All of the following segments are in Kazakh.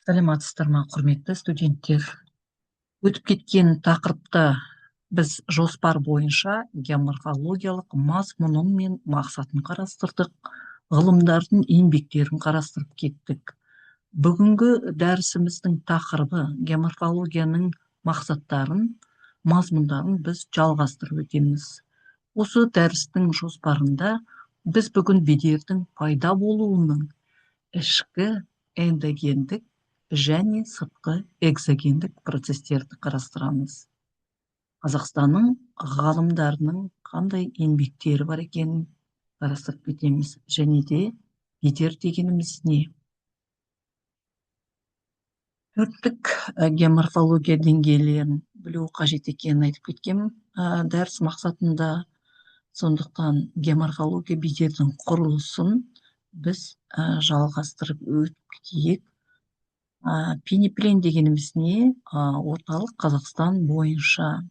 Саламатсыздар ма, құрметті студенттер? Өтіп кеткен тақырыпта біз жоспар бойынша геоморфологиялық мазмұнын мен мақсатын қарастырдық, ғылымдардың еңбектерін қарастырып кеттік. Бүгінгі дәрісіміздің тақырыбы геоморфологияның мақсаттарын, мазмұндарын біз жалғастырып өтеміз. Осы дәрістің жоспарында біз бүгін бедердің пайда болуының ішкі эндогендік және сыртқы экзогендік процестерді қарастырамыз. Қазақстанның ғалымдарының қандай еңбектері бар екенін қарастырып кетеміз. Және де бедер дегеніміз не? Төрттік геоморфология деңгейлерін білу қажет екенін айтып кеткенмін дәріс мақсатында. Сондықтан геоморфология бедердің құрылысын біз жалғастырып өтіп кетейік. Пенеплен дегеніміз не? Орталық Қазақстан бойынша.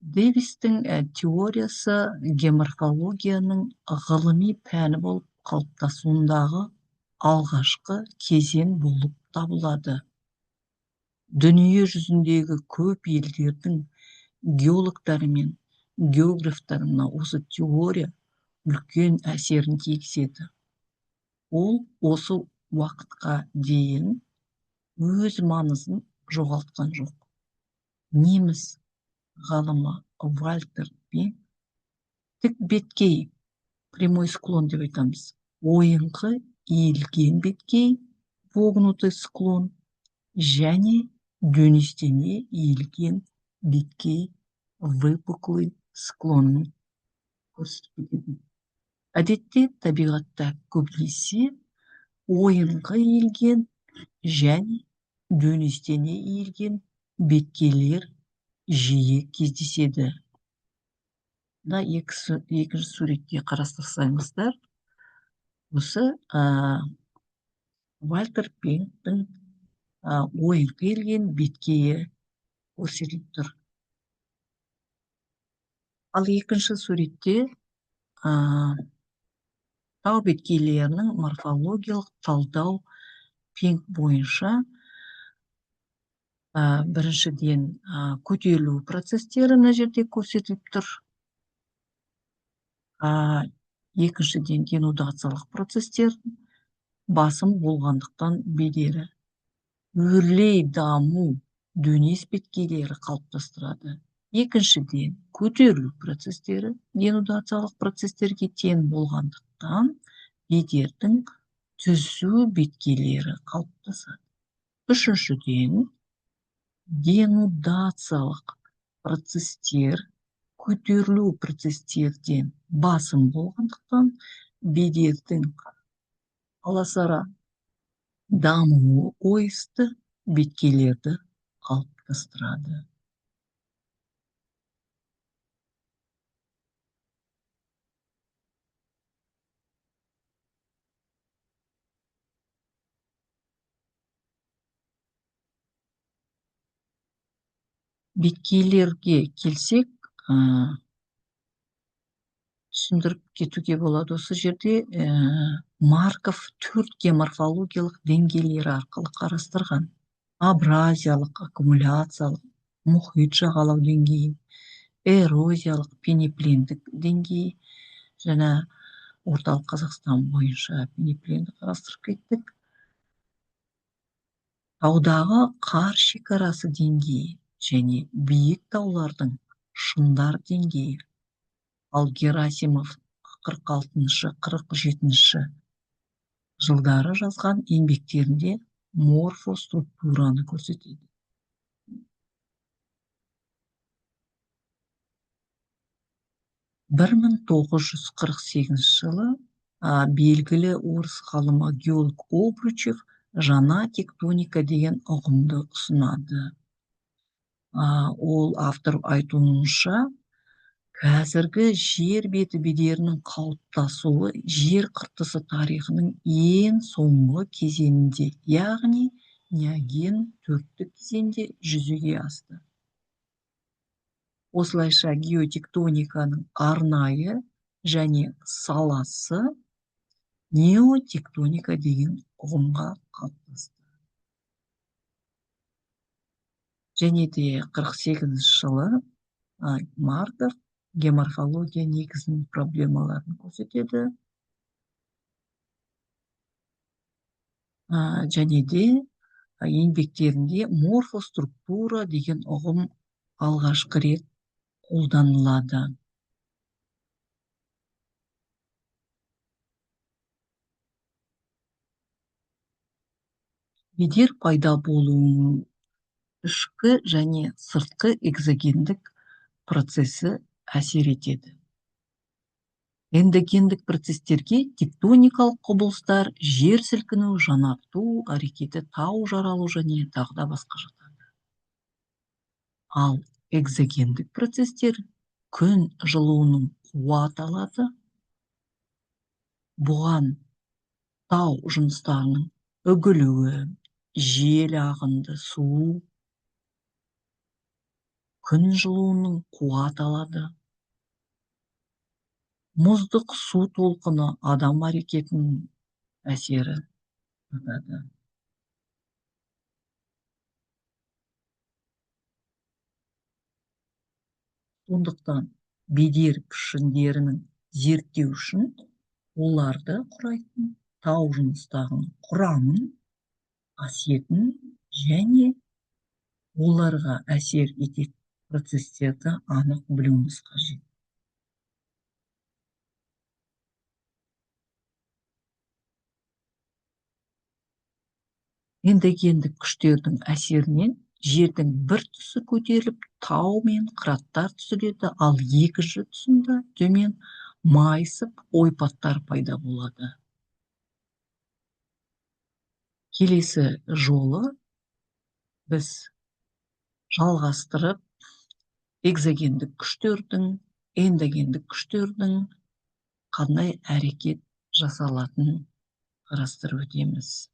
Дэвистің теориясы геоморфологияның ғылыми пәні болып қалыптасуындағы алғашқы кезең болып табылады. Дүние жүзіндегі көп елдердің геологтары мен географтарына осы теория үлкен әсерін тигізеді. Ол осы уақытқа дейін өз маңызын жоғалтқан жоқ. Неміс ғалымы Вальтер Бенк тік беткей, прямой склон деп айтамыз, ойыңқы иілген беткей, вогнутый склон, және дөңестене иілген беткей, выпуклый склонын көрсетіп кетеді. Әдетте табиғатта көбінесе ойыңқы иілген және дөңестене иілген беткейлер жиі кездеседі. Екінші суретте қарастырсаңыздар, осы Вальтер Бенктің ойыңқы иілген беткейі көрсетіліп тұр. Ал екінші суретте тау беткейлерінің морфологиялық талдау Бенк бойынша біріншіден көтерілу процестері мына жерде көрсетіліп тұр. Екіншіден денудациялық процестер басым болғандықтан бедері өрлей даму дөңес беткейлері қалыптастырады. Екіншіден көтерілу процестері денудациялық процестерге тең болғандықтан бедердің түзу беткейлері қалыптасады. Үшіншіден денудациялық процестер көтерілу процестерден басым болғандықтан бедердің аласара дамуы ойысты беткейлерді қалыптастырады. Беткейлерге келсек, түсіндіріп кетуге болады. Осы жерде Марков 4 геоморфологиялық деңгейлері арқылы қарастырған. Абразиялық, аккумуляциялық, мұхит жағалау деңгейі, эрозиялық, пенеплендік деңгей, және орталық Қазақстан бойынша пенепленді қарастырып кеттік. Таудағы қар шекарасы деңгейі және биік таулардың шыңдар деңгейі. Ал Герасимов 46-47 жылдары жазған еңбектерінде морфоструктураны көрсетеді. 1948 жылы белгілі орыс ғалымы геолог Обручев жаңа тектоника деген ұғымды ұсынады. Ол автор айтуынша, қазіргі жер беті бедерінің қалыптасуы жер қыртысы тарихының ең соңғы кезеңінде, яғни неоген 4-тік кезеңде жүзеге асты. Осылайша геотектониканың арнайы және саласы неотектоника деген ұғымға қалыптасты. және де 48 жылы Мартов геоморфология негізінің проблемаларын көрсетеді. Және де еңбектерінде морфоструктура деген ұғым алғашқы рет қолданылады. Бедер пайда болуының ішкі және сыртқы экзогендік процесі әсер етеді. Эндогендік процестерге тектоникалық құбылыстар, жер сілкіну, жанарту әрекеті, тау жаралу және тағы да басқа жатады. Ал экзогендік процестер күн жылуының қуат алады. Бұған тау жыныстарының үгілуі, жел ағынды су, күн жылуының қуат алады. Мұздық су толқыны адам әрекетінің әсері жатады. Сондықтан бедер пішіндерінің зерттеу үшін оларды құрайтын тау жыныстарының құрамын, қасиетін және оларға әсер ететін процестерді анық білуіміз қажет. Эндогендік күштердің әсерінен жердің бір тұсы көтеріліп, тау мен қыраттар түзіледі, ал екінші тұсында төмен майысып, ойпаттар пайда болады. Келесі жолы біз жалғастырып экзогендік күштердің, эндогендік күштердің қандай әрекет жасалатынын қарастырып өтеміз.